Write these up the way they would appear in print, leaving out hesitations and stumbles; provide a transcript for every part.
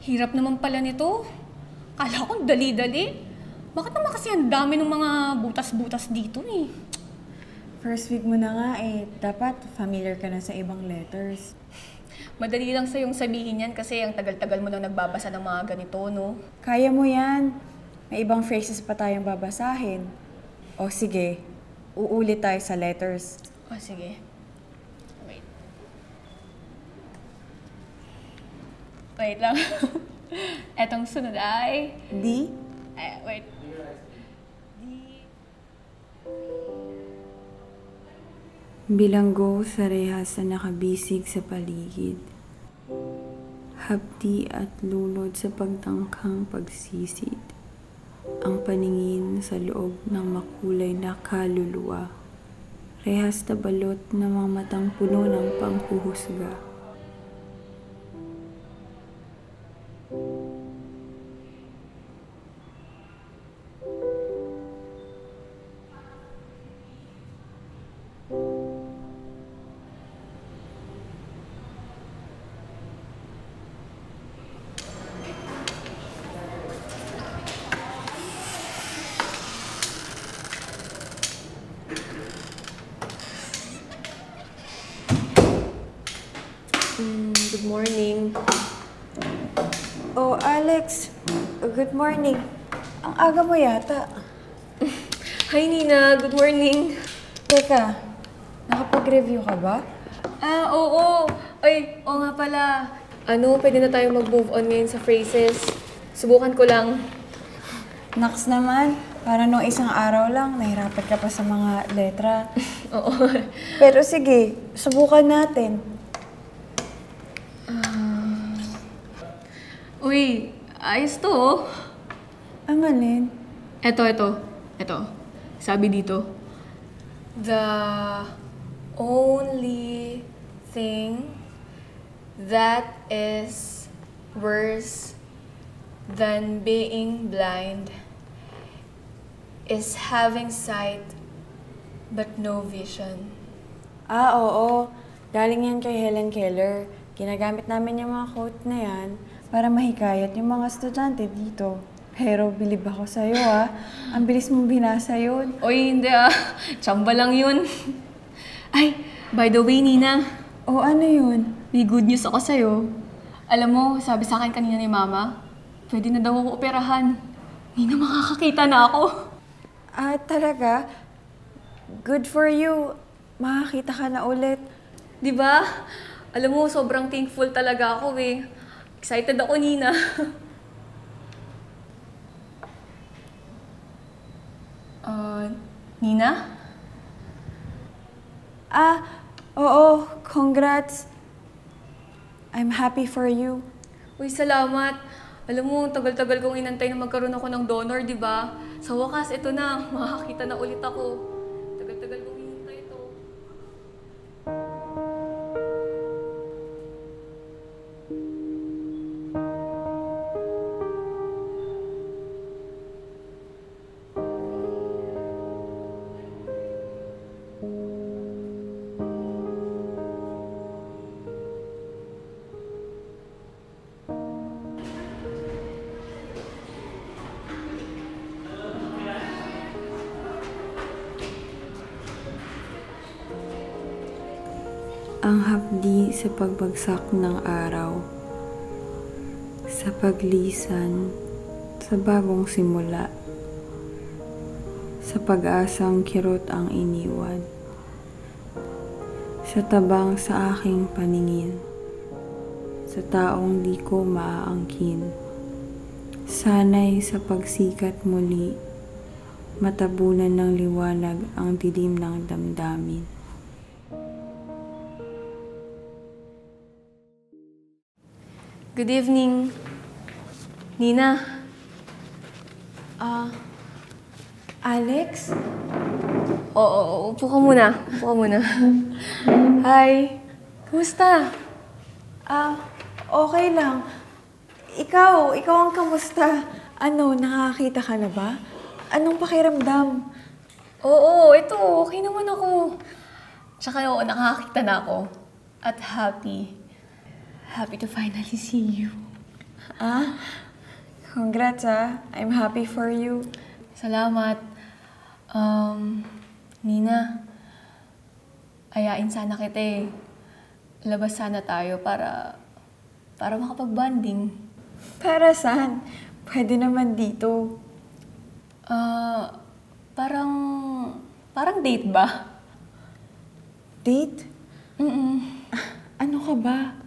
Hirap naman pala nito. Kala ko dali-dali. Bakit naman kasi ang dami ng mga butas-butas dito eh? First week mo na nga eh. Dapat familiar ka na sa ibang letters. Madali lang sa'yong sabihin yan kasi ang tagal-tagal mo na nagbabasa ng mga ganito, no? Kaya mo yan. May ibang phrases pa tayong babasahin. O sige, uulit tayo sa letters. O, sige. Wait. Wait lang. Etong sunod ay... D? Wait. Bilanggo sa rehas na nakabisig sa paligid. Hapdi at lulod sa pagtangkang pagsisid. Ang paningin sa loob ng makulay na kaluluwa. Rehas na balot na mga matang puno ng panghuhusga. Good morning. Oh, Alex. Good morning. Ang aga mo yata. Hi, Nina. Good morning. Teka, nakapag-review ka ba? Oo. Ay, oo nga pala. Pwede na tayo mag-move on ngayon sa phrases. Subukan ko lang. Naks naman. Para nung isang araw lang, nahirapan ka pa sa mga letra. Oo. Pero sige, subukan natin. Uy, ayos to oh. Ang alin? Ito. Sabi dito. The only thing that is worse than being blind is having sight but no vision. Oo. Galing yan kay Helen Keller. Ginagamit namin yung mga quote na yan para mahikayat yung mga estudyante dito. Pero bilib ako sa'yo Ang bilis mong binasa yun. Uy, hindi Tsamba lang yun. Ay, by the way, Nina. O ano yun? May good news ako sa'yo. Alam mo, sabi sa akin kanina ni Mama, pwede na daw ako operahan. Nina, makakakita na ako. Talaga? Good for you. Makakita ka na ulit. Diba? Alam mo, sobrang thankful talaga ako eh. Excited ako, Nina. Nina? Oo. Congrats. I'm happy for you. Uy, salamat. Alam mo, tagal-tagal kong inantay na magkaroon ako ng donor, di ba? Sa wakas, ito na. Makakita na ulit ako. Tagal-tagal kong inantay ito. Ang hapdi sa pagbagsak ng araw, sa paglisan, sa bagong simula, sa pag-asang kirot ang iniwan, sa tabang sa aking paningin, sa taong di ko maaangkin, sanay sa pagsikat muli, matabunan ng liwanag ang dilim ng damdamin. Good evening. Nina. Alex? Oo, upo ka muna. Hi. Kumusta? Okay lang. Ikaw ang kamusta? Nakakita ka na ba? Anong pakiramdam? Oo, ito. Okay naman ako. Tsaka nakakakita na ako. At happy. Happy to finally see you. Ah, congrats I'm happy for you. Salamat. Nina, ayain sana kita eh. Labas sana tayo para makapag-bonding. Para saan? Pwede naman dito. Parang date ba? Date? Ano ka ba?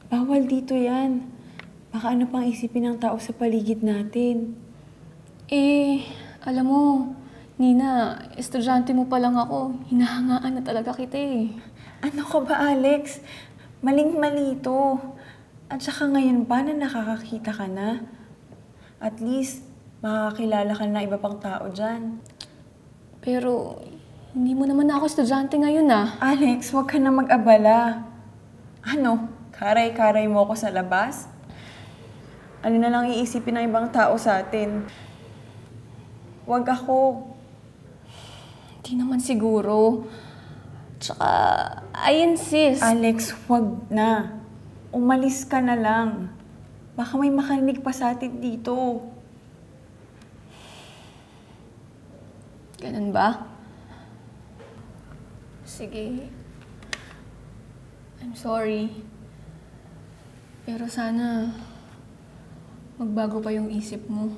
Bawal dito yan. Baka ano pang isipin ng tao sa paligid natin. Alam mo, Nina, estudyante mo pa lang ako. Hinahangaan na talaga kita eh. Ano ka ba, Alex? Maling-mali ito. At saka ngayon pa na nakakakita ka na. At least, makakakilala ka na iba pang tao dyan. Pero, hindi mo naman ako estudyante ngayon ah. Alex, huwag ka na mag-abala. Ano? Karay-karay mo ako sa labas? Ano na lang iisipin ng ibang tao sa atin? Huwag ako. Hindi naman siguro. Tsaka, I insist. Alex, huwag na. Umalis ka na lang. Baka may makarinig pa sa atin dito. Ganun ba? Sige. I'm sorry. Pero sana, magbago pa yung isip mo.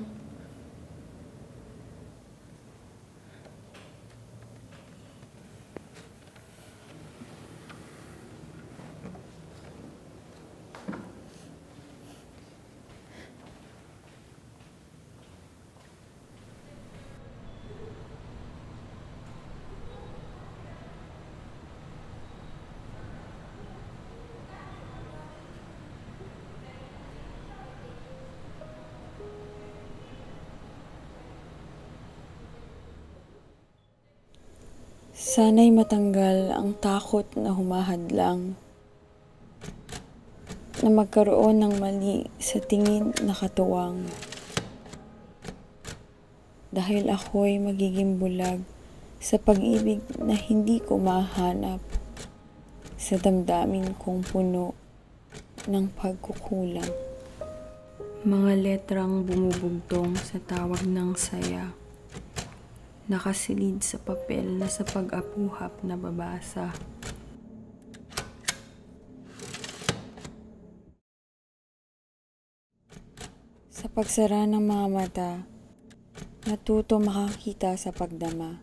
Sana'y matanggal ang takot na humahadlang na magkaroon ng mali sa tingin na katuwang. Dahil ako'y magiging bulag sa pag-ibig na hindi ko mahanap sa damdamin kong puno ng pagkukulang. Mga letrang bumubugtong sa tawag ng saya. Nakasilid sa papel na sa pag-apuhap na babasa. Sa pagsara ng mga mata, natuto makakita sa pagdama.